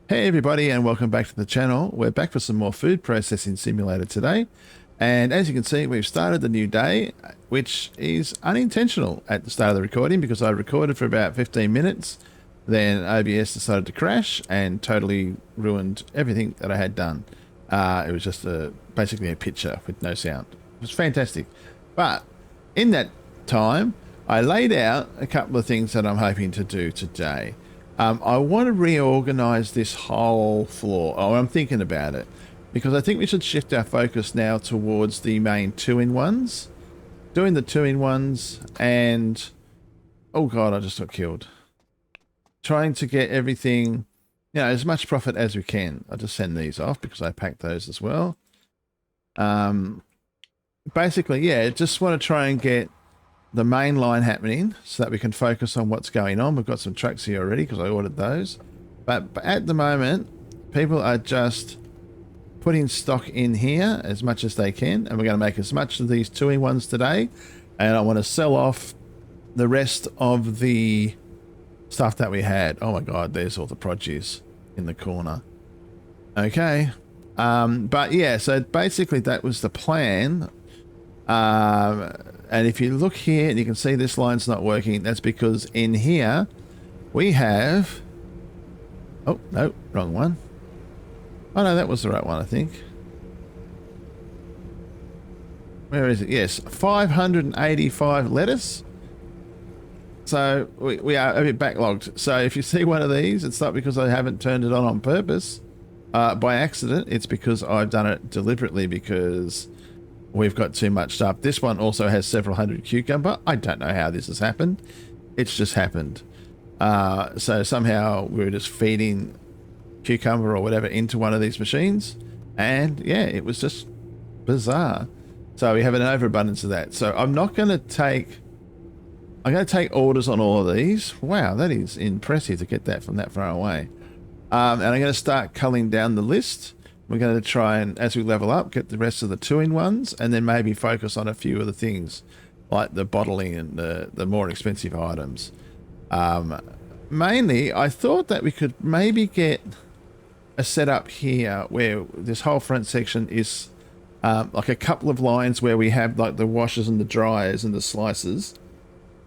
Hey everybody, and welcome back to the channel. We're back for some more food processing simulator today, and as you can see, we've started the new day, which is unintentional at the start of the recording because I recorded for about 15 minutes, then OBS decided to crash and totally ruined everything that I had done. It was just basically a picture with no sound. It was fantastic, but in that time I laid out a couple of things that I'm hoping to do today. I want to reorganize this whole floor. Oh, I'm thinking about it because I think we should shift our focus now towards the main two-in-ones. Doing the two-in-ones and... oh god, I just got killed. Trying to get everything, you know, as much profit as we can. I'll just send these off because I packed those as well. Basically, yeah, just want to try and get the main line happening so that we can focus on what's going on. We've got some trucks here already because I ordered those. But at the moment, people are just putting stock in here as much as they can. And we're going to make as much of these two-in-ones today. And I want to sell off the rest of the stuff that we had. Oh my God, there's all the produce in the corner. Okay. But yeah, so basically that was the plan. And if you look here and you can see this line's not working, that's because in here we have... oh, no, wrong one. Oh, no, that was the right one, I think. Where is it? Yes, 585 lettuce. So we are a bit backlogged. So if you see one of these, it's not because I haven't turned it on purpose, by accident. It's because I've done it deliberately because we've got too much stuff. This one also has several hundred cucumber. I don't know how this has happened. It's just happened. So somehow we were just feeding cucumber or whatever into one of these machines. And yeah, it was just bizarre. So we have an overabundance of that. So I'm not going to take... I'm going to take orders on all of these. Wow, that is impressive to get that from that far away. And I'm going to start culling down the list. We're going to try and, as we level up, get the rest of the two-in-ones and then maybe focus on a few of the things like the bottling and the more expensive items. Mainly, I thought that we could maybe get a setup here where this whole front section is like a couple of lines where we have like the washers and the dryers and the slicers,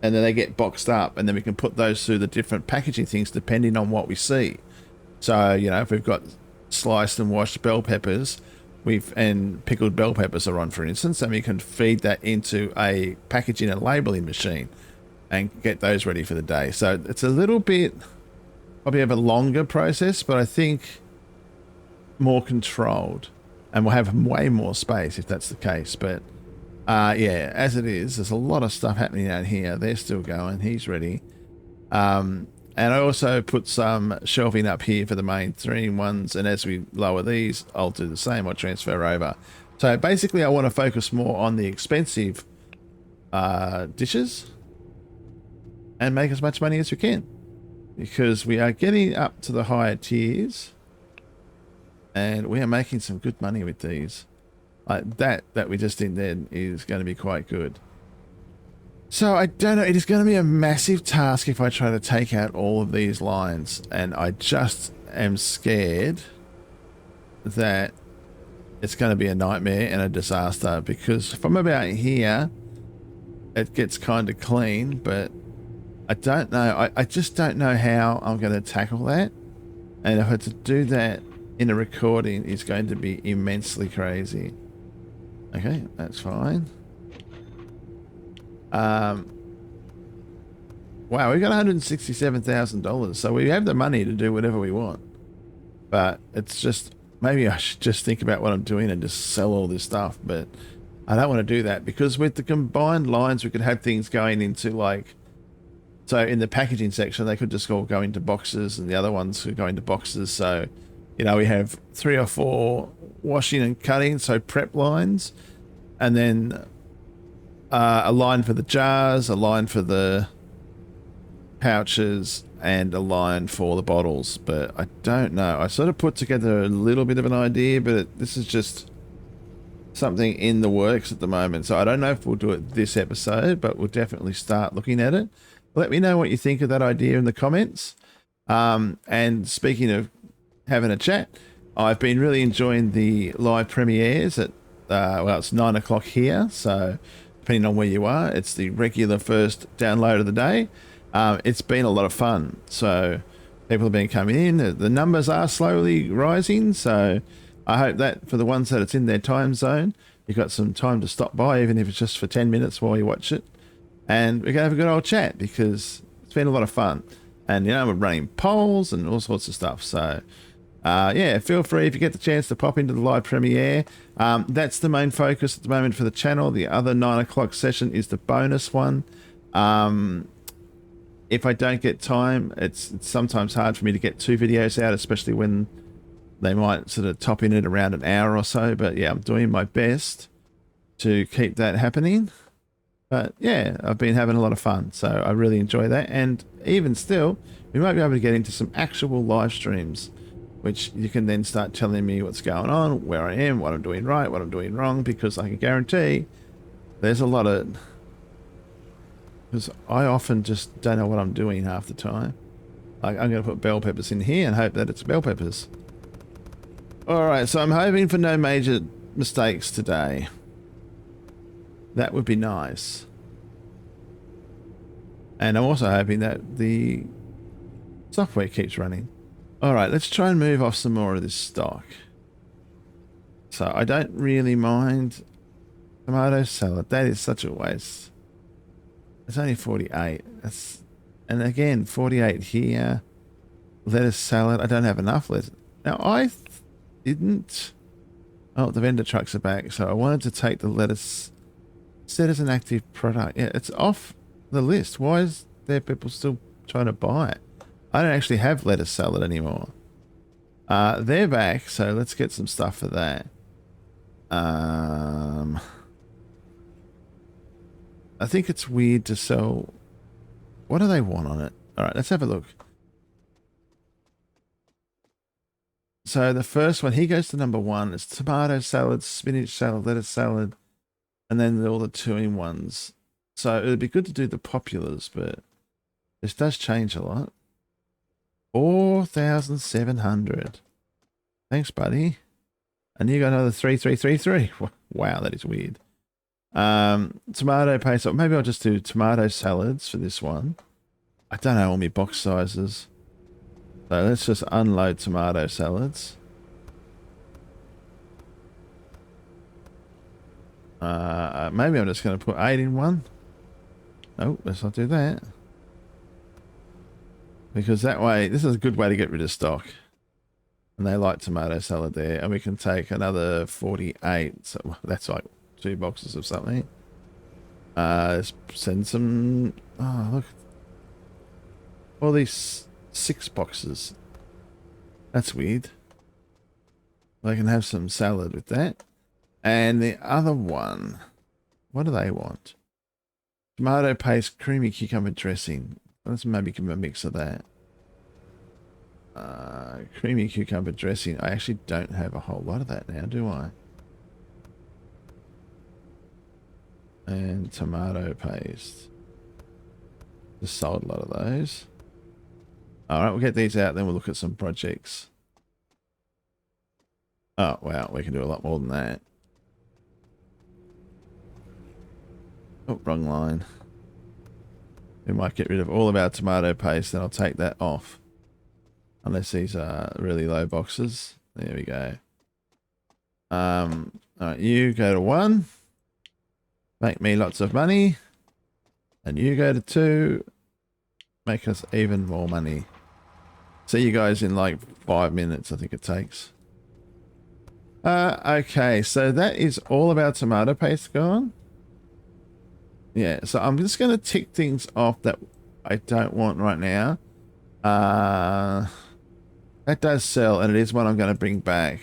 and then they get boxed up and then we can put those through the different packaging things depending on what we see. So, you know, if we've got sliced and washed bell peppers, and pickled bell peppers are on, for instance, and we can feed that into a packaging and labeling machine and get those ready for the day. So it's a little bit probably of a longer process, but I think more controlled, and we'll have way more space if that's the case. But yeah, as it is, there's a lot of stuff happening out here. They're still going. He's ready. And I also put some shelving up here for the main three-in-ones, and as we lower these, I'll do the same. I'll transfer over. So basically, I want to focus more on the expensive dishes and make as much money as we can, because we are getting up to the higher tiers, and we are making some good money with these. Like that we just did then is going to be quite good. So I don't know, it is going to be a massive task if I try to take out all of these lines, and I just am scared that it's going to be a nightmare and a disaster, because from about here it gets kind of clean, but I don't know, I just don't know how I'm going to tackle that, and if I had to do that in a recording, it's going to be immensely crazy. Okay, that's fine. Wow, we got $167,000, so we have the money to do whatever we want. But it's just, maybe I should just think about what I'm doing and just sell all this stuff, but I don't want to do that, because with the combined lines we could have things going into, like, so in the packaging section they could just all go into boxes, and the other ones could go into boxes. So, you know, we have 3 or 4 washing and cutting, so prep lines, and then a line for the jars, a line for the pouches, and a line for the bottles. But I don't know. I sort of put together a little bit of an idea, but this is just something in the works at the moment. So I don't know if we'll do it this episode, but we'll definitely start looking at it. Let me know what you think of that idea in the comments. And speaking of having a chat. I've been really enjoying the live premieres at, well, it's 9 o'clock here, so depending on where you are, it's the regular first download of the day. It's been a lot of fun, so people have been coming in. The numbers are slowly rising, so I hope that for the ones that it's in their time zone, you've got some time to stop by, even if it's just for 10 minutes while you watch it. And we're going to have a good old chat because it's been a lot of fun. And, you know, we're running polls and all sorts of stuff, so... yeah, feel free if you get the chance to pop into the live premiere. That's the main focus at the moment for the channel. The other 9 o'clock session is the bonus one. If I don't get time, it's sometimes hard for me to get 2 videos out, especially when they might sort of top in at around an hour or so. But yeah, I'm doing my best to keep that happening. But yeah, I've been having a lot of fun, so I really enjoy that. And even still, we might be able to get into some actual live streams, which you can then start telling me what's going on, where I am, what I'm doing right, what I'm doing wrong, because I can guarantee there's a lot of... Because I often just don't know what I'm doing half the time. Like, I'm going to put bell peppers in here and hope that it's bell peppers. Alright, so I'm hoping for no major mistakes today. That would be nice. And I'm also hoping that the software keeps running. Alright, let's try and move off some more of this stock. So I don't really mind tomato salad. That is such a waste. It's only 48. And again, 48 here. Lettuce salad. I don't have enough lettuce. Now I didn't... Oh, the vendor trucks are back. So I wanted to take the lettuce. Set as an active product. Yeah, it's off the list. Why is there people still trying to buy it? I don't actually have lettuce salad anymore. They're back, so let's get some stuff for that. I think it's weird to sell... What do they want on it? Alright, let's have a look. So the first one, he goes to number 1. It's tomato salad, spinach salad, lettuce salad, and then all the 2-in-1s. So it would be good to do the populars, but this does change a lot. 4,700. Thanks, buddy. And you got another 3,333. Wow, that is weird. Tomato paste. Maybe I'll just do tomato salads for this one. I don't know all my box sizes. So let's just unload tomato salads. Maybe I'm just going to put 8 in one. Oh, let's not do that. Because that way, this is a good way to get rid of stock. And they like tomato salad there. And we can take another 48. So that's like 2 boxes of something. Let's send some... Oh, look. All these 6 boxes. That's weird. I can have some salad with that. And the other one... What do they want? Tomato paste, creamy cucumber dressing. Let's maybe give them a mix of that. Creamy cucumber dressing. I actually don't have a whole lot of that now, do I? And tomato paste. Just sold a lot of those. Alright, we'll get these out, then we'll look at some projects. Oh, wow, we can do a lot more than that. Oh, wrong line. We might get rid of all of our tomato paste, then I'll take that off. Unless these are really low boxes. There we go. Alright, you go to 1. Make me lots of money. And you go to 2. Make us even more money. See you guys in like 5 minutes, I think it takes. Okay, so that is all of our tomato paste gone. Yeah, so I'm just going to tick things off that I don't want right now. That does sell, and it is one I'm going to bring back.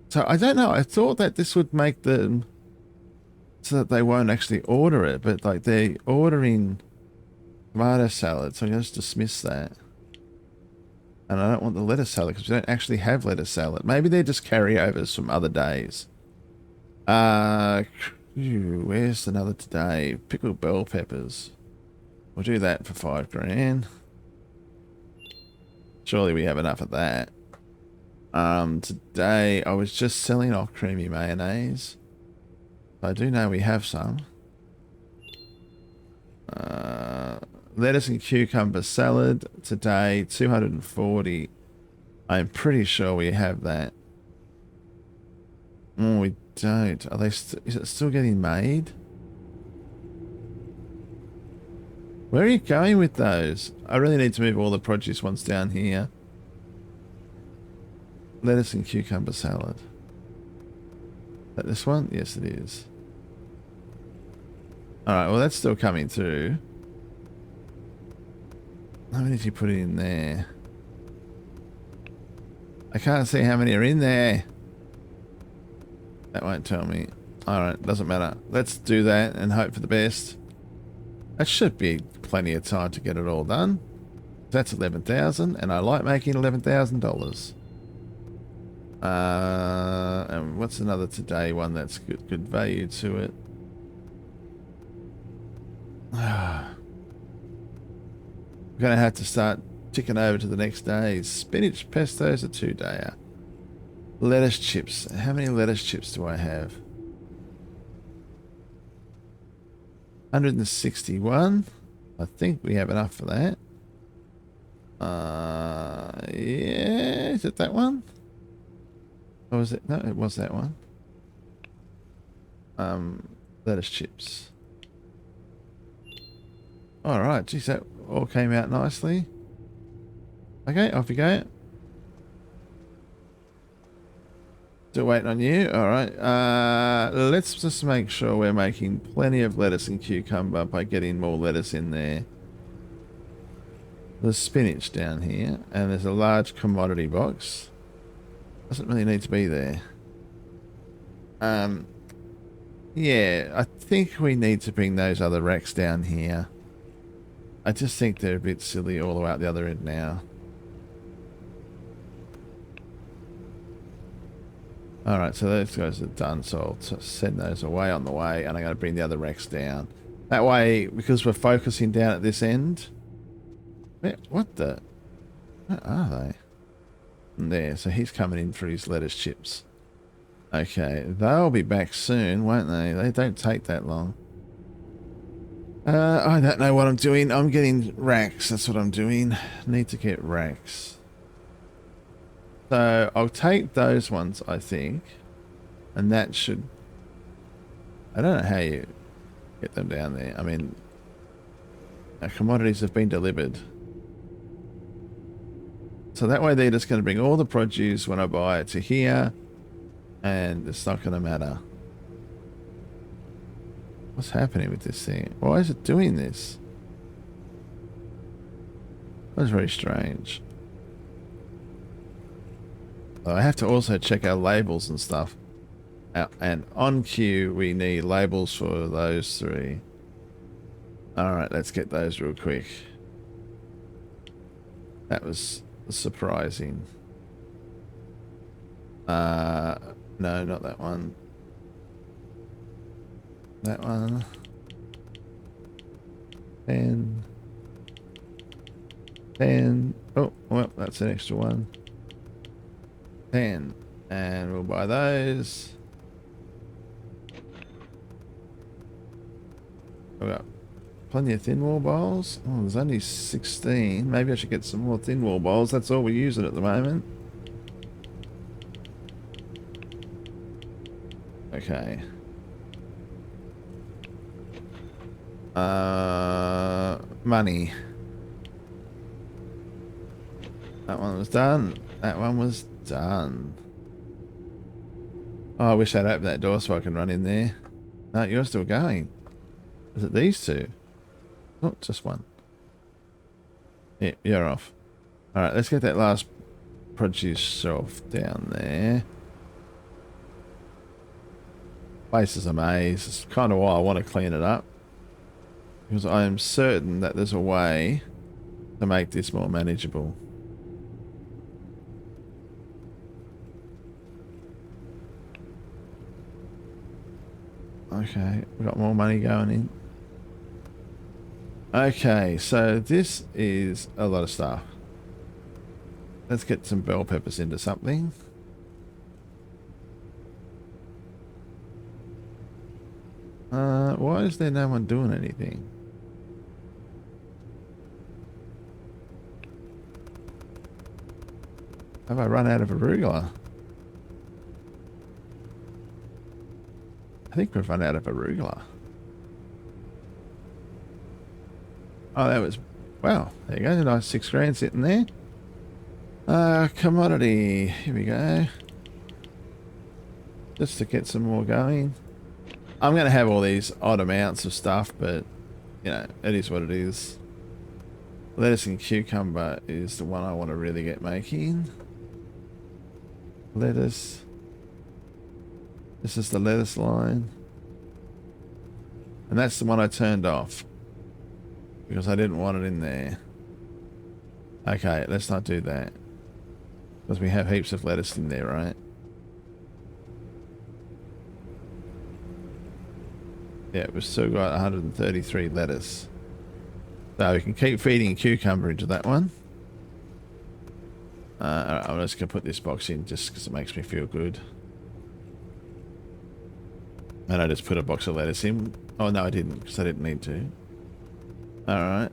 So I don't know. I thought that this would make them so that they won't actually order it, but like they're ordering tomato salad, so I'm going to just dismiss that. And I don't want the lettuce salad because we don't actually have lettuce salad. Maybe they're just carryovers from other days. Where's another today? Pickled bell peppers. We'll do that for 5 grand. Surely we have enough of that. Today I was just selling off creamy mayonnaise. I do know we have some. Lettuce and cucumber salad today, 240. I'm pretty sure we have that. Oh, we don't. Are they? Is it still getting made? Where are you going with those? I really need to move all the produce ones down here. Lettuce and cucumber salad. Is that this one? Yes, it is. Alright, well that's still coming through. How many did you put in there? I can't see how many are in there. That won't tell me. Alright, doesn't matter. Let's do that and hope for the best. That should be plenty of time to get it all done. That's 11,000 and I like making $11,000. And what's another today one that's good value to it? We're going to have to start ticking over to the next day. Spinach pesto's a 2-dayer. Lettuce chips. How many lettuce chips do I have? 161. I think we have enough for that. Yeah, is it that one? Or was it? No, it was that one. Lettuce chips. Alright, geez, that all came out nicely. Okay, off you go. Still waiting on you. Alright, let's just make sure we're making plenty of lettuce and cucumber by getting more lettuce in there. There's spinach down here, and there's a large commodity box. Doesn't really need to be there. Yeah, I think we need to bring those other racks down here. I just think they're a bit silly all the way out the other end now. Alright, so those guys are done, so I'll send those away on the way, and I'm going to bring the other racks down. That way, because we're focusing down at this end... What the... Where are they? There, so he's coming in for his lettuce chips. Okay, they'll be back soon, won't they? They don't take that long. I don't know what I'm doing. I'm getting racks. That's what I'm doing. Need to get racks. So I'll take those ones, I think. And that should... I don't know how you get them down there. I mean, our commodities have been delivered. So that way they're just going to bring all the produce when I buy it to here. And it's not going to matter. What's happening with this thing? Why is it doing this? That's very strange. Oh, I have to also check our labels and stuff. And on cue, we need labels for those three. Alright, let's get those real quick. That was surprising. No, not that one. That one. 10. 10. Oh, well, that's an extra one. 10. And we'll buy those. We've got plenty of thin wall bowls. Oh, there's only 16. Maybe I should get some more thin wall bowls. That's all we're using at the moment. Okay. Money. That one was done. That one was done. Oh, I wish I'd opened that door so I can run in there. No, you're still going. Is it these two? Oh, just one. Yeah, you're off. Alright, let's get that last produce shelf down there. Place is a maze. It's kind of why I want to clean it up. Because I am certain that there's a way to make this more manageable. Okay, we've got more money going in. Okay, so this is a lot of stuff. Let's get some bell peppers into something. Why is there no one doing anything? Have I run out of arugula? I think we've run out of arugula. Oh, that was... Wow, there you go. A nice 6 grand sitting there. Commodity. Here we go. Just to get some more going. I'm going to have all these odd amounts of stuff, but, you know, it is what it is. Lettuce and cucumber is the one I want to really get making. Lettuce. This is the lettuce line. And that's the one I turned off. Because I didn't want it in there. Okay, let's not do that. Because we have heaps of lettuce in there, right? Yeah, we've still got 133 lettuce. So we can keep feeding cucumber into that one. Alright, I'm just going to put this box in just because it makes me feel good. And I just put a box of lettuce in. Oh, no, I didn't because I didn't need to. Alright.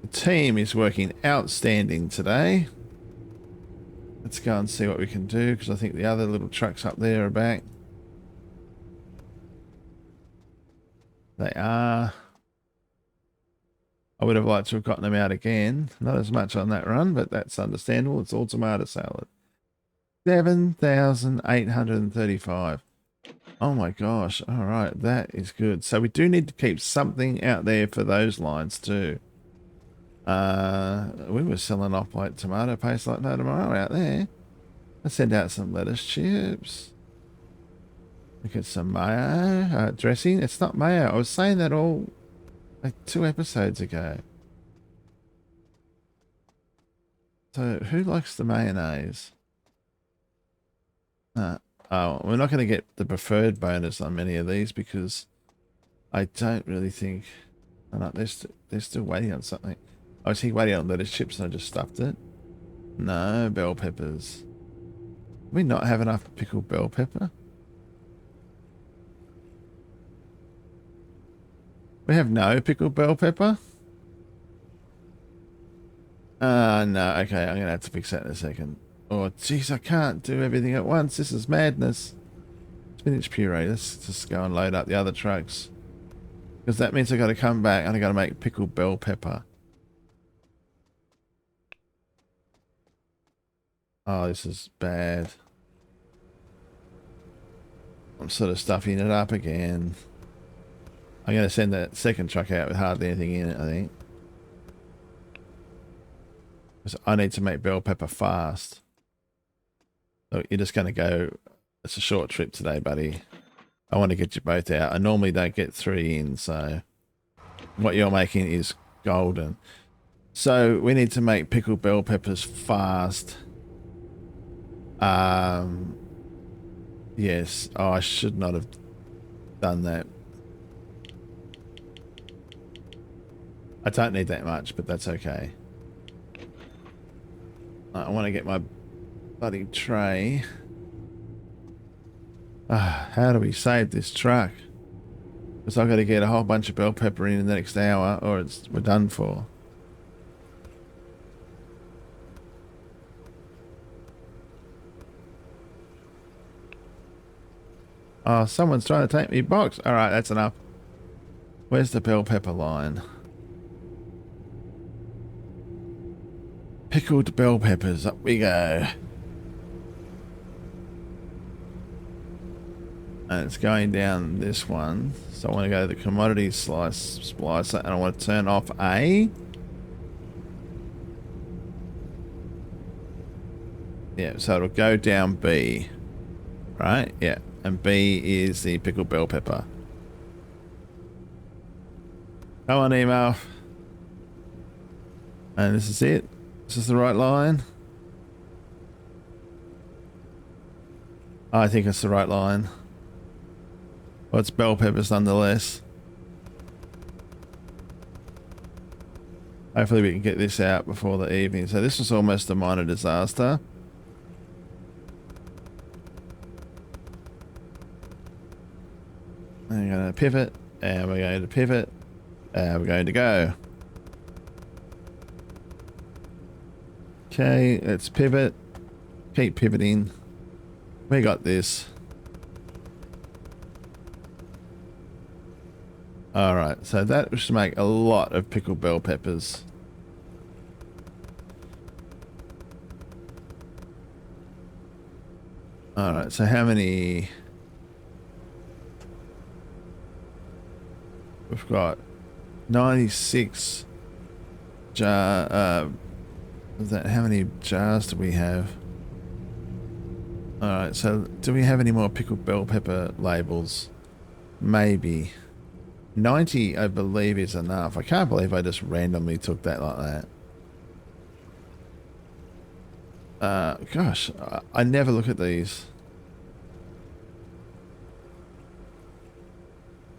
The team is working outstanding today. Let's go and see what we can do because I think the other little trucks up there are back. They are. I would have liked to have gotten them out again. Not as much on that run, but that's understandable. It's all tomato salad. 7,835. Oh my gosh. All right. That is good. So we do need to keep something out there for those lines too. We were selling off like tomato paste like no tomorrow out there. Let's send out some lettuce chips. Look at some mayo dressing. It's not mayo. I was saying that all like 2 episodes ago. So who likes the mayonnaise? Oh, we're not going to get the preferred bonus on many of these because I don't really think... Oh, no, they're still waiting on something. I was waiting on lettuce chips and I just stuffed it. No, bell peppers. Do we not have enough pickled bell pepper? We have no pickled bell pepper? No, okay, I'm going to have to fix that in a second. Oh, jeez, I can't do everything at once. This is madness. Spinach puree. Let's just go and load up the other trucks. Because that means I got to come back and I got to make pickled bell pepper. Oh, this is bad. I'm sort of stuffing it up again. I'm going to send that second truck out with hardly anything in it, I think. Because I need to make bell pepper fast. So you're just going to go... It's a short trip today, buddy. I want to get you both out. I normally don't get 3 in, so... What you're making is golden. So we need to make pickled bell peppers fast. Yes. Oh, I should not have done that. I don't need that much, but that's okay. I want to get my bloody tray. How do we save this truck? Because I've got to get a whole bunch of bell pepper in the next hour or we're done for. Oh, someone's trying to take me box. All right, that's enough. Where's the bell pepper line? Pickled bell peppers. Up we go. And it's going down this one. So I want to go to the commodity splicer and I want to turn off A. Yeah, so it'll go down B. Right? Yeah. And B is the pickled bell pepper. Come on, Emalf. And this is it. This is the right line. I think it's the right line. Well, it's bell peppers nonetheless. Hopefully we can get this out before the evening. So this was almost a minor disaster. I'm going to pivot, and we're going to pivot, and we're going to go. Okay, let's pivot. Keep pivoting. We got this. Alright, so that should make a lot of pickled bell peppers. Alright, so how many... We've got 96 jar... how many jars do we have? Alright, so do we have any more pickled bell pepper labels? Maybe. 90, I believe, is enough. I can't believe I just randomly took that like that. Gosh, I never look at these.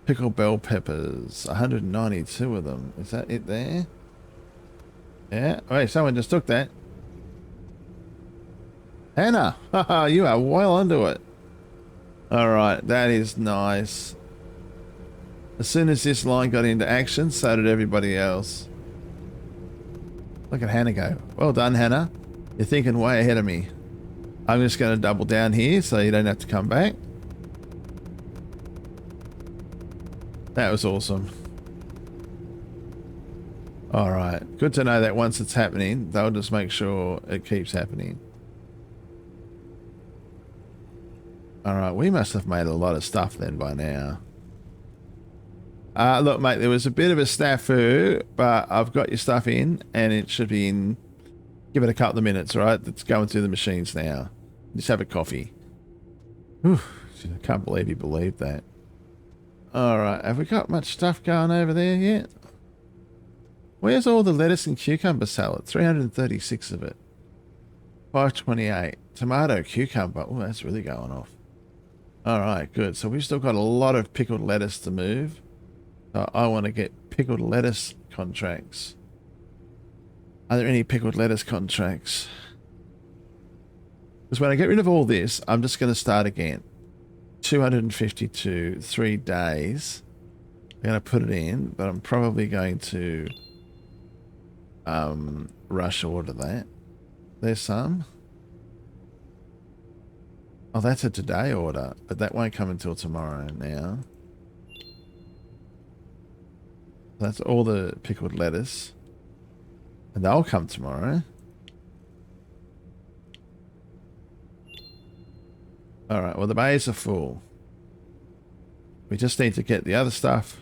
Pickled bell peppers, 192 of them. Is that it there? Yeah. Wait, someone just took that. Hannah, haha, you are well onto it. Alright, that is nice. As soon as this line got into action, so did everybody else. Look at Hannah go. Well done, Hannah. You're thinking way ahead of me. I'm just going to double down here so you don't have to come back. That was awesome. Alright, good to know that once it's happening, they'll just make sure it keeps happening. Alright, we must have made a lot of stuff then by now. Look, mate, there was a bit of a snafu, but I've got your stuff in, and it should be in... Give it a couple of minutes, right? It's going through the machines now. Just have a coffee. Whew, I can't believe you believed that. Alright, have we got much stuff going over there yet? Where's all the lettuce and cucumber salad? 336 of it. 528. Tomato, cucumber. Oh, that's really going off. Alright, good. So we've still got a lot of pickled lettuce to move. I want to get pickled lettuce contracts. Are there any pickled lettuce contracts? Because when I get rid of all this, I'm just going to start again. 252, 3 days. I'm going to put it in, but I'm probably going to rush order that. There's some. Oh, that's a today order, but that won't come until tomorrow now. That's all the pickled lettuce. And they'll come tomorrow. Alright, well the bays are full. We just need to get the other stuff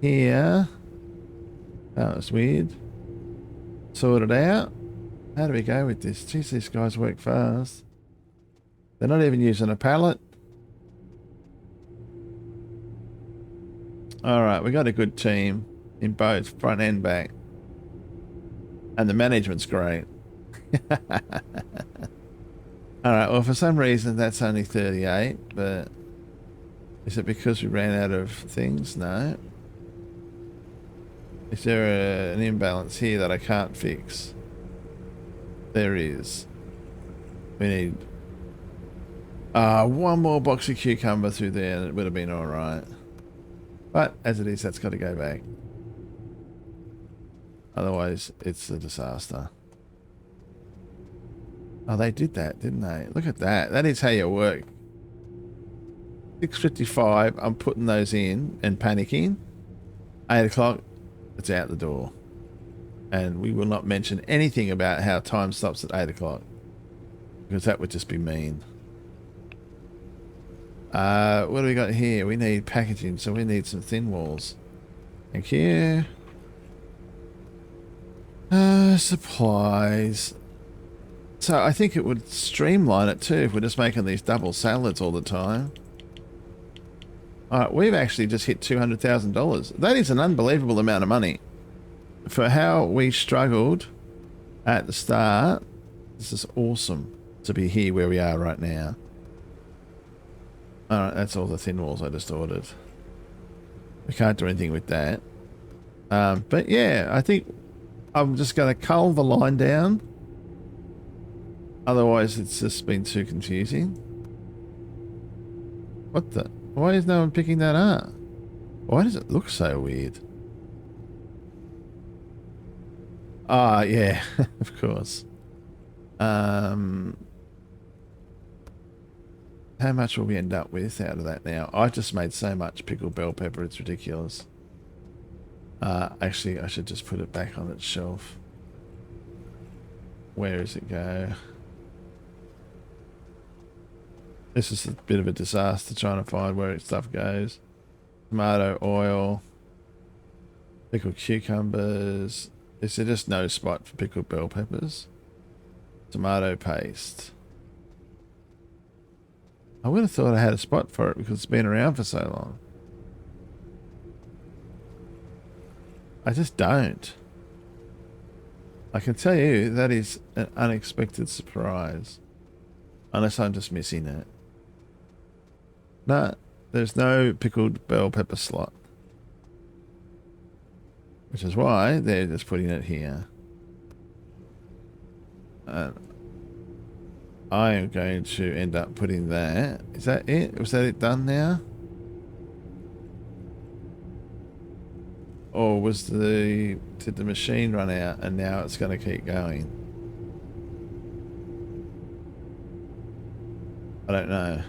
here. That was weird. Sort it out. How do we go with this? Jeez, these guys work fast. They're not even using a pallet. Alright, we got a good team in both front and back. And the management's great. Alright, well for some reason that's only 38, but is it because we ran out of things? No. Is there an imbalance here that I can't fix? There is. We need one more box of cucumber through there and it would have been alright. But as it is, that's got to go back. Otherwise, it's a disaster. Oh, they did that, didn't they? Look at that. That is how you work. 6:55, I'm putting those in and panicking. 8 o'clock, it's out the door. And we will not mention anything about how time stops at 8 o'clock. Because that would just be mean. What do we got here? We need packaging, so we need some thin walls. Thank you. Supplies. So I think it would streamline it too if we're just making these double salads all the time. Alright, we've actually just hit $200,000. That is an unbelievable amount of money. For how we struggled at the start, this is awesome to be here where we are right now. Alright, that's all the thin walls I just ordered. We can't do anything with that. But yeah, I think I'm just going to cull the line down. Otherwise, it's just been too confusing. What the? Why is no one picking that up? Why does it look so weird? Ah, yeah, of course. How much will we end up with out of that now? I just made so much pickled bell pepper, it's ridiculous. Actually, I should just put it back on its shelf. Where does it go? This is a bit of a disaster trying to find where stuff goes. Tomato oil. Pickled cucumbers. Is there just no spot for pickled bell peppers? Tomato paste. I would have thought I had a spot for it because it's been around for so long. I just don't. I can tell you that is an unexpected surprise. Unless I'm just missing it. No, there's no pickled bell pepper slot. Which is why they're just putting it here. I am going to end up putting that. Is that it? Was that it done now? Or did the machine run out and now it's going to keep going? I don't know.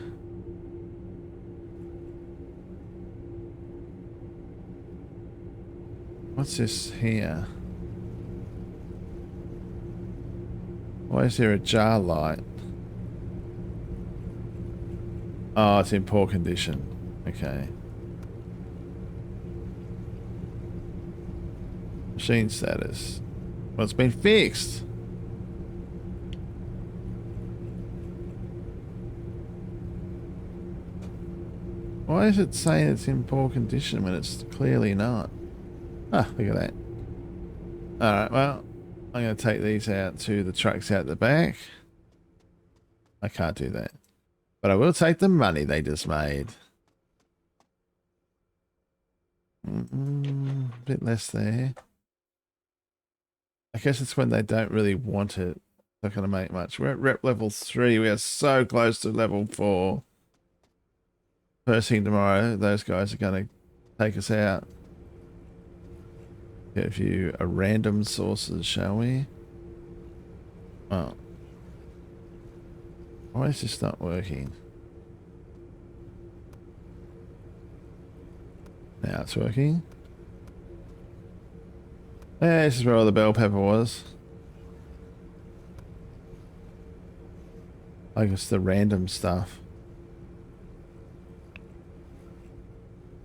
What's this here? Why is there a jar light? Oh, it's in poor condition. Okay. Machine status. Well, it's been fixed. Why is it saying it's in poor condition when it's clearly not? Ah, look at that. Alright, well, I'm going to take these out to the trucks out the back. I can't do that. But I will take the money they just made. A bit less there. I guess it's when they don't really want it. Not going to make much. We're at rep level 3. We are so close to level 4. First thing tomorrow, those guys are going to take us out. Get a few random sources, shall we? Oh. Why is this not working? Now it's working. Yeah, this is where all the bell pepper was. I guess the random stuff.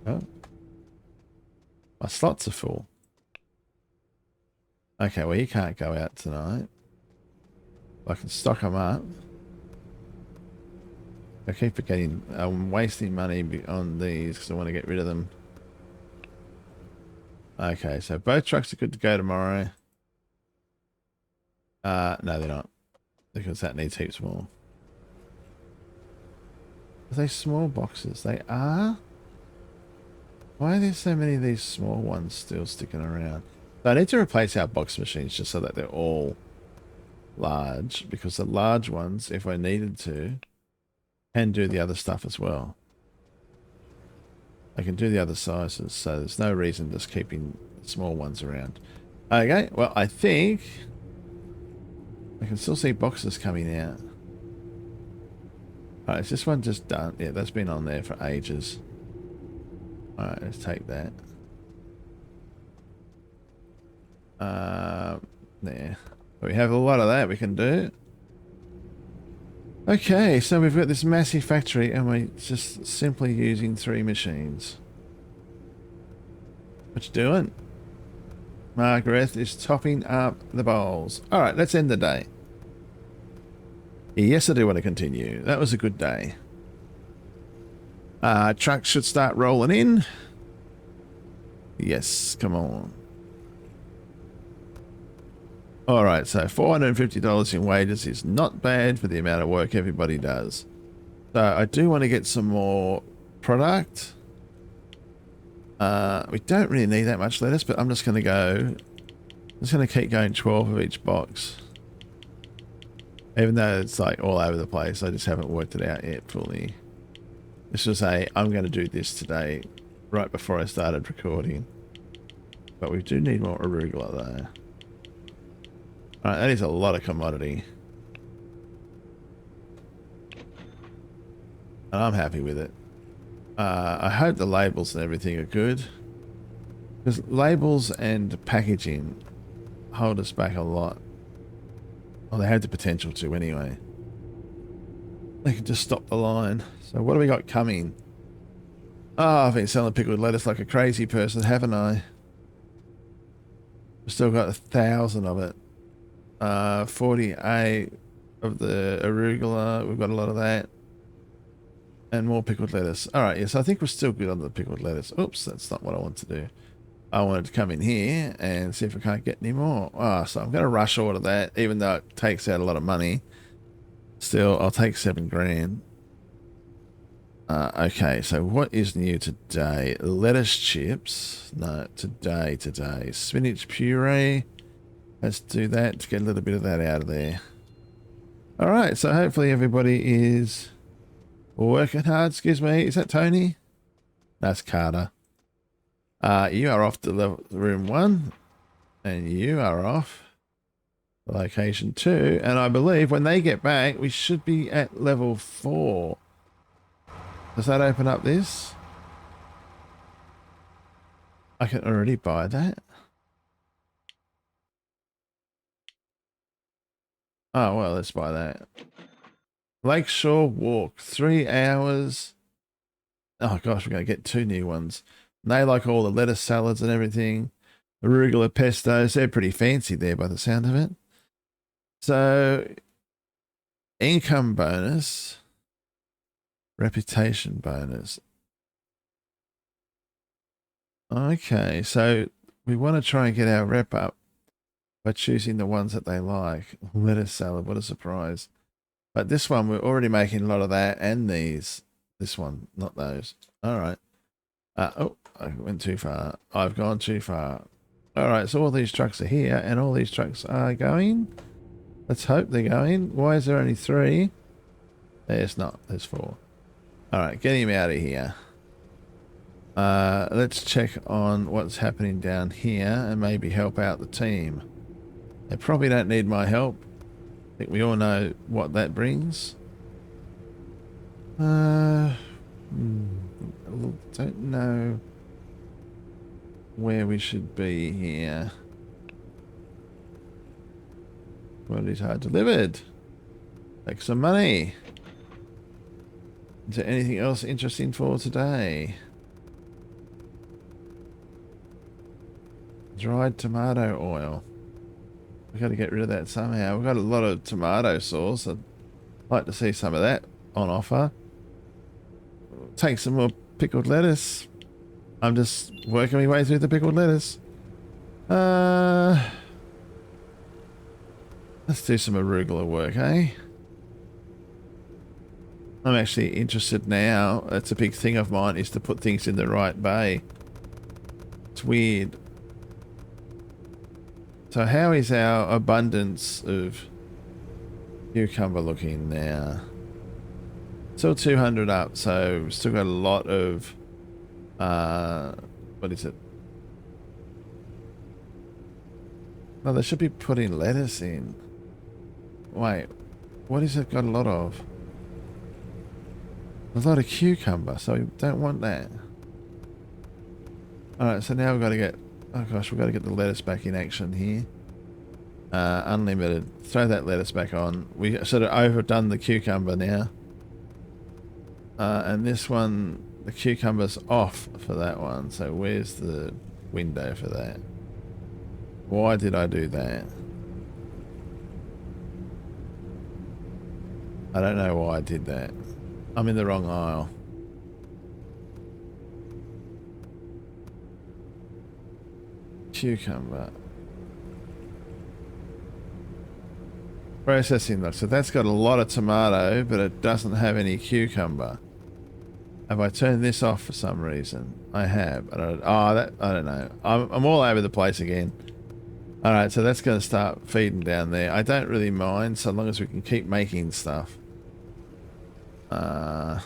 Oh. My slots are full. Okay, well you can't go out tonight. I can stock them up. I keep forgetting I'm wasting money on these because I want to get rid of them. Okay, so both trucks are good to go tomorrow. No, they're not. Because that needs heaps more. Are they small boxes? They are? Why are there so many of these small ones still sticking around? So I need to replace our box machines just so that they're all large. Because the large ones, if I needed to, can do the other stuff as well. I can do the other sizes, so there's no reason just keeping small ones around. Okay, well, I think I can still see boxes coming out. Alright, is this one just done? Yeah, that's been on there for ages. Alright, let's take that. There. We have a lot of that we can do. Okay, so we've got this massive factory and we're just simply using 3 machines. What you doing? Margaret is topping up the bowls. Alright, let's end the day. Yes, I do want to continue. That was a good day. Trucks should start rolling in. Yes, come on. Alright, so $450 in wages is not bad for the amount of work everybody does. So I do want to get some more product. We don't really need that much lettuce, but I'm just going to go... I'm just going to keep going 12 of each box. Even though it's like all over the place, I just haven't worked it out yet fully. Let's just say I'm going to do this today, right before I started recording. But we do need more arugula though. Alright, that is a lot of commodity. And I'm happy with it. I hope the labels and everything are good. Because labels and packaging hold us back a lot. Well, they have the potential to anyway. They can just stop the line. So what do we got coming? Oh, I've been selling pickled lettuce like a crazy person, haven't I? We've still got 1,000 of it. 48 of the arugula. We've got a lot of that. And more pickled lettuce. Alright, yes, I think we're still good on the pickled lettuce. Oops, that's not what I want to do. I wanted to come in here and see if I can't get any more. Oh, so I'm going to rush order that, even though it takes out a lot of money. Still, I'll take 7 grand. Okay, so what is new today? Lettuce chips. No, today. Spinach puree. Let's do that to get a little bit of that out of there. Alright, so hopefully everybody is working hard. Excuse me, is that Tony? That's Carter. You are off to room 1. And you are off to location 2. And I believe when they get back, we should be at level 4. Does that open up this? I can already buy that. Oh, well, let's buy that. Lakeshore Walk, 3 hours. Oh, gosh, we're going to get 2 new ones. And they like all the lettuce salads and everything. Arugula pestos, they're pretty fancy there by the sound of it. So, income bonus. Reputation bonus. Okay, so we want to try and get our rep up by choosing the ones that they like. Lettuce salad, what a surprise. But this one, we're already making a lot of that and these. This one, not those. All right. Oh, I went too far. I've gone too far. All right, so all these trucks are here and all these trucks are going. Let's hope they're going. Why is there only 3? There's not. There's 4. All right, get him out of here. Let's check on what's happening down here and maybe help out the team. They probably don't need my help. I think we all know what that brings. Don't know where we should be here. Quality's hard delivered. Take some money. Is there anything else interesting for today? Dried tomato oil. We've got to get rid of that somehow. We've got a lot of tomato sauce. I'd like to see some of that on offer. Take some more pickled lettuce. I'm just working my way through the pickled lettuce. Let's do some arugula work, eh? I'm actually interested now. That's a big thing of mine, is to put things in the right bay. It's weird. So how is our abundance of cucumber looking now? Still 200 up, so we've still got a lot of, what is it? No, they should be putting lettuce in. Wait, what is it got a lot of? A lot of cucumber, so we don't want that. Alright, so now we've got to get, oh gosh, we've got to get the lettuce back in action here. Unlimited. Throw that lettuce back on. We sort of overdone the cucumber now. And this one, the cucumber's off for that one. So where's the window for that? Why did I do that? I don't know why I did that. I'm in the wrong aisle. Cucumber. Processing that. So that's got a lot of tomato, but it doesn't have any cucumber. Have I turned this off for some reason? I have. I don't know. I'm all over the place again. All right, so that's going to start feeding down there. I don't really mind so long as we can keep making stuff. I'll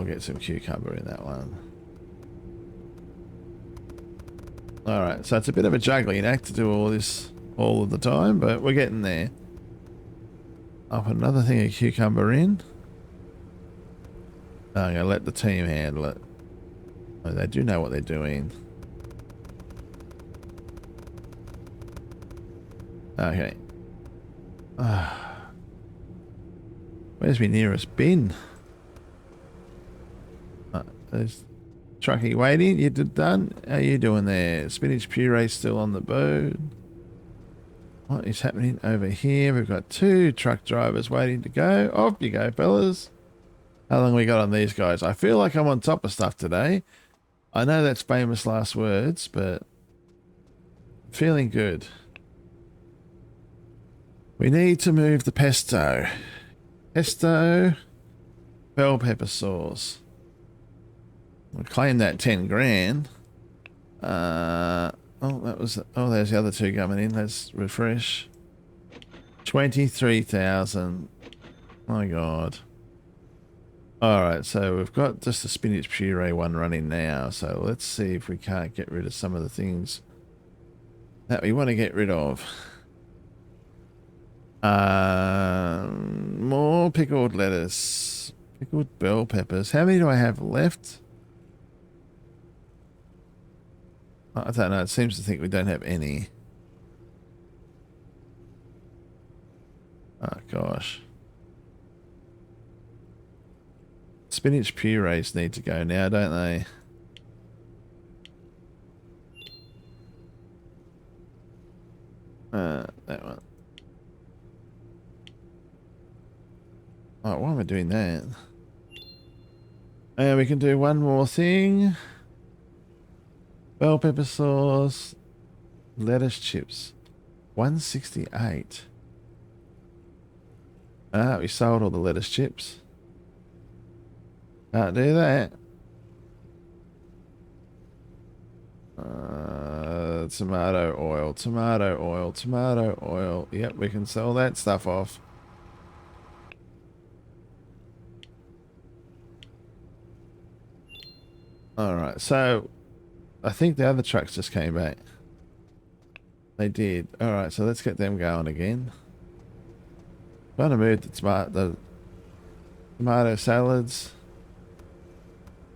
get some cucumber in that one. All right, so it's a bit of a juggling act to do all this all of the time, but we're getting there. I'll put another thing of cucumber in. I'm going to let the team handle it. Oh, they do know what they're doing. Okay. Where's my nearest bin? There's truckie waiting. You done? How you doing there? Spinach puree still on the boat. What is happening over here? We've got 2 truck drivers waiting to go. Off you go, fellas. How long we got on these guys? I feel like I'm on top of stuff today. I know that's famous last words, but I'm feeling good. We need to move the pesto. Pesto, bell pepper sauce. We'll claim that 10 grand. Oh, there's the other 2 coming in. Let's refresh. 23,000. My God. Alright, so we've got just the spinach puree one running now. So let's see if we can't get rid of some of the things that we want to get rid of. More pickled lettuce. Pickled bell peppers. How many do I have left? I don't know. It seems to think we don't have any. Oh, gosh. Spinach purees need to go now, don't they? That one. Oh, why am I doing that? And we can do one more thing. Bell pepper sauce. Lettuce chips. 168. Ah, we sold all the lettuce chips. Can't do that. Tomato oil, tomato oil, tomato oil. Yep, we can sell that stuff off. Alright, so I think the other trucks just came back. They did. Alright, so let's get them going again. Trying to move the tomato salads.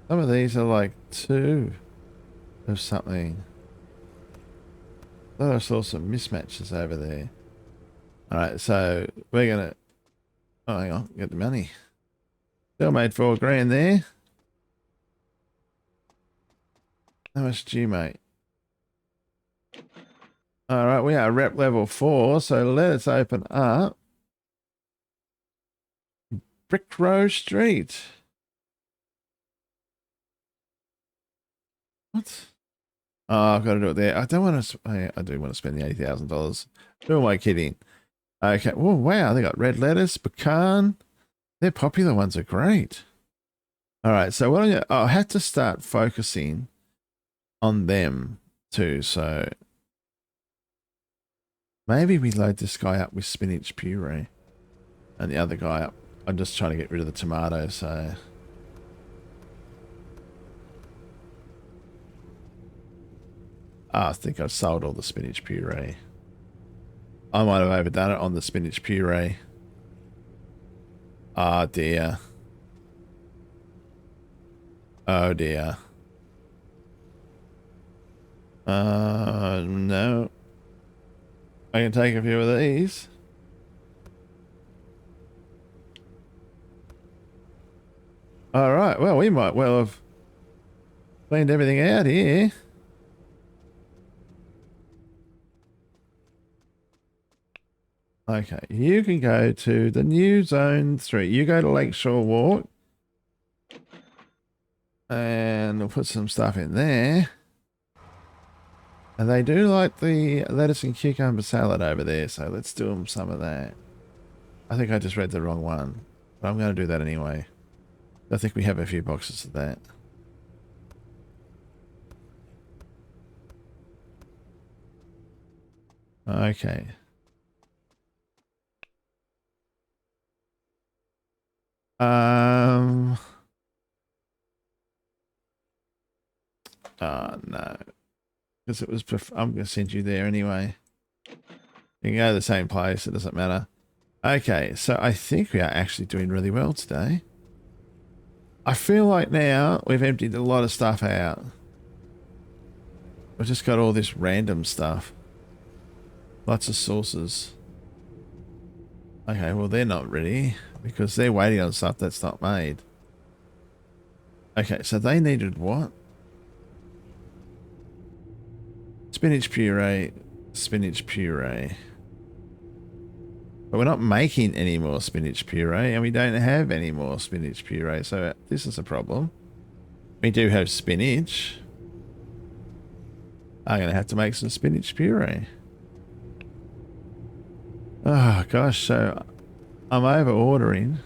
Some of these are like 2 of something. I thought I saw some mismatches over there. Alright, so we're gonna... Oh, hang on, get the money. Still made 4 grand there. How much do you make? Alright, we are rep level 4, so let's open up Brick Row Street. What? Oh, I've got to do it there. I don't want to... I do want to spend the $80,000. Who am I kidding? Okay. Oh, wow. They got red lettuce, pecan. Their popular ones are great. All right. So what I'll have to start focusing on them too. So maybe we load this guy up with spinach puree and the other guy up. I'm just trying to get rid of the tomato. So... I think I've sold all the spinach puree. I might have overdone it on the spinach puree. Oh dear. Oh dear. No. I can take a few of these. Alright, well we might well have cleaned everything out here. Okay, you can go to the new zone 3. You go to Lakeshore Walk. And we'll put some stuff in there. And they do like the lettuce and cucumber salad over there, so let's do them some of that. I think I just read the wrong one. But I'm going to do that anyway. I think we have a few boxes of that. Okay. Oh, no. Because it was... I'm going to send you there anyway. You can go to the same place. It doesn't matter. Okay, so I think we are actually doing really well today. I feel like now we've emptied a lot of stuff out. We've just got all this random stuff. Lots of sources. Okay, well, they're not ready because they're waiting on stuff that's not made. Okay, so they needed what? Spinach puree. Spinach puree. But we're not making any more spinach puree, and we don't have any more spinach puree, so this is a problem. We do have spinach. I'm going to have to make some spinach puree. Oh, gosh, so I'm over-ordering.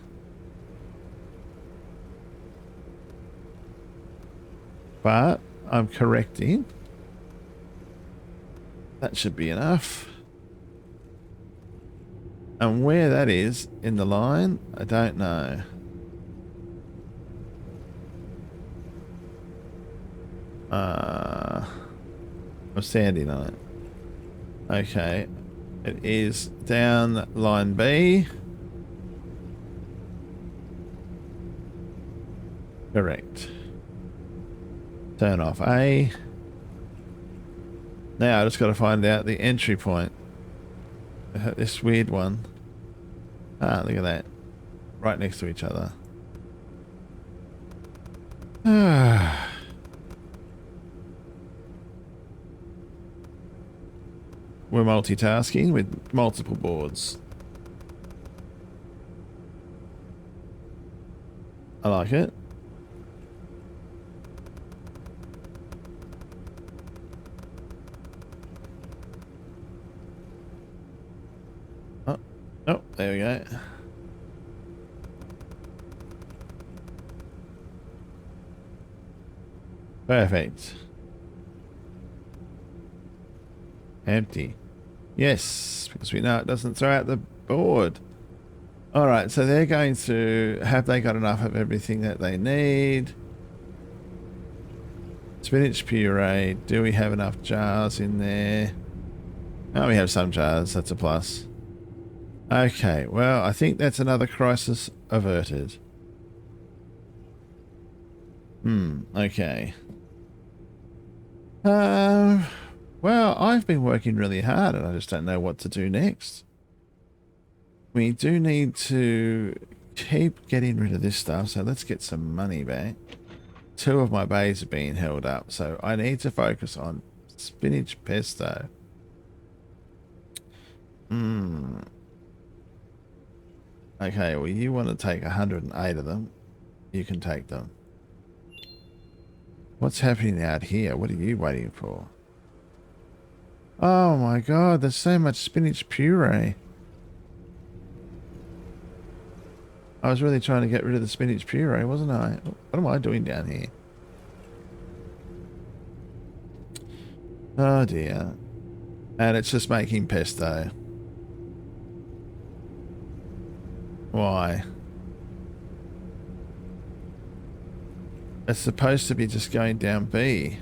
But I'm correcting. That should be enough. And where that is in the line, I don't know. I'm standing on it. Okay. It is down line B. Correct. Turn off A. Now I just got to find out the entry point. This weird one. Ah, look at that. Right next to each other. We're multitasking with multiple boards. I like it. Oh, there we go. Perfect. Empty. Yes, because we know it doesn't throw out the board. Alright, so they're going to... Have they got enough of everything that they need? Spinach puree. Do we have enough jars in there? Oh, we have some jars. That's a plus. Okay, well, I think that's another crisis averted. Okay. Well, I've been working really hard and I just don't know what to do next. We do need to keep getting rid of this stuff, so let's get some money back. 2 of my bays are being held up, so I need to focus on spinach pesto. Okay, well, you want to take 108 of them. You can take them. What's happening out here? What are you waiting for? Oh my god, there's so much spinach puree. I was really trying to get rid of the spinach puree, wasn't I? What am I doing down here? Oh dear. And it's just making pesto. Why? It's supposed to be just going down B.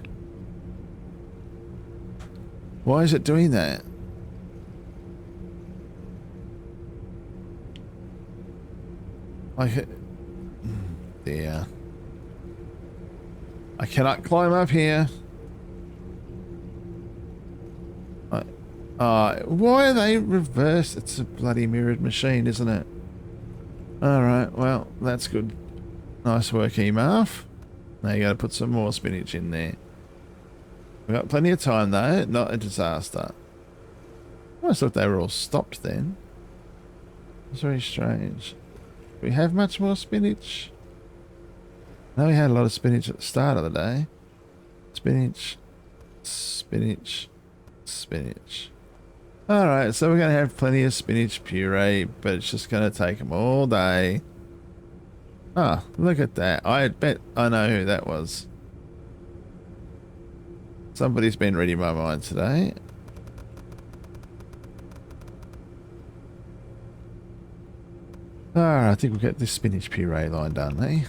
Why is it doing that? Like, dear. I cannot climb up here. Why are they reversed? It's a bloody mirrored machine, isn't it? Alright, well, that's good. Nice work, Emalf. Now you gotta put some more spinach in there. We've got plenty of time though, not a disaster. I almost thought they were all stopped then. It's very strange. Do we have much more spinach? I know we had a lot of spinach at the start of the day. Spinach, spinach, spinach. Alright, so we're going to have plenty of spinach puree, but it's just going to take them all day Ah, look at that. I bet I know who that was. Somebody's been reading my mind today. Ah, I think we'll get this spinach puree line done, eh?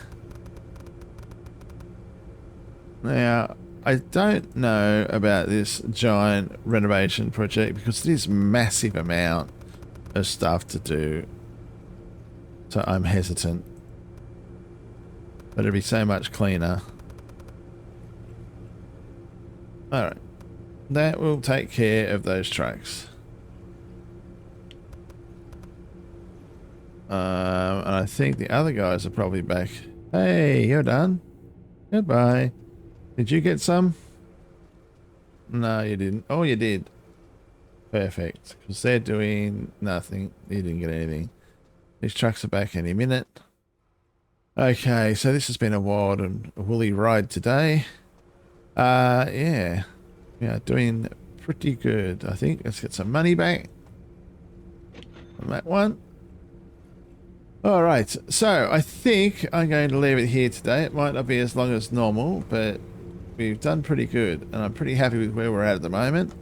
Now, I don't know about this giant renovation project because it is a massive amount of stuff to do. So I'm hesitant. But it'll be so much cleaner. Alright. That will take care of those trucks. And I think the other guys are probably back. Hey, you're done. Goodbye. Did you get some? No, you didn't. Oh, you did. Perfect. Because they're doing nothing. You didn't get anything. These trucks are back any minute. Okay, so this has been a wild and woolly ride today. Yeah. Yeah, doing pretty good, I think. Let's get some money back on that one. All right, so I think I'm going to leave it here today. It might not be as long as normal, but we've done pretty good, and I'm pretty happy with where we're at the moment.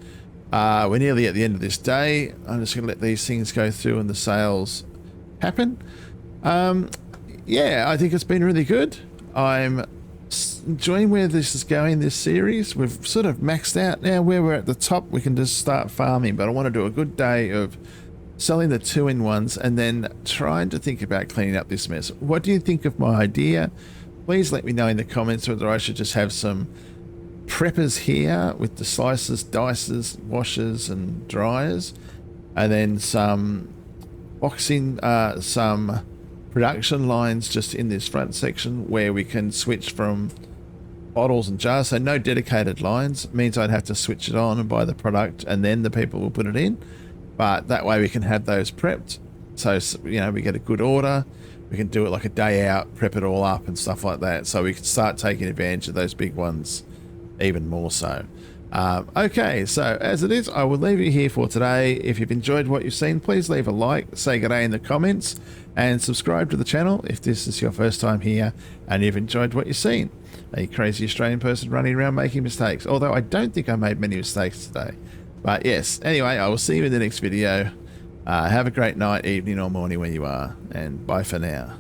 We're nearly at the end of this day. I'm just going to let these things go through and the sales happen. Yeah, I think it's been really good. I'm enjoying where this is going, this series. We've sort of maxed out now. Where we're at the top, we can just start farming, but I want to do a good day of selling the 2-in-1s and then trying to think about cleaning up this mess. What do you think of my idea? Please let me know in the comments whether I should just have some preppers here with the slicers, dicers, washers and dryers, and then some boxing, some production lines just in this front section where we can switch from bottles and jars. So no dedicated lines means I'd have to switch it on and buy the product and then the people will put it in. But that way we can have those prepped. So, you know, we get a good order. We can do it like a day out, prep it all up and stuff like that. So we can start taking advantage of those big ones even more so. Okay, so as it is, I will leave you here for today. If you've enjoyed what you've seen, please leave a like, say good day in the comments, and subscribe to the channel if this is your first time here and you've enjoyed what you've seen. A crazy Australian person running around making mistakes. Although I don't think I made many mistakes today. But yes, anyway, I will see you in the next video. Have a great night, evening or morning where you are, and bye for now.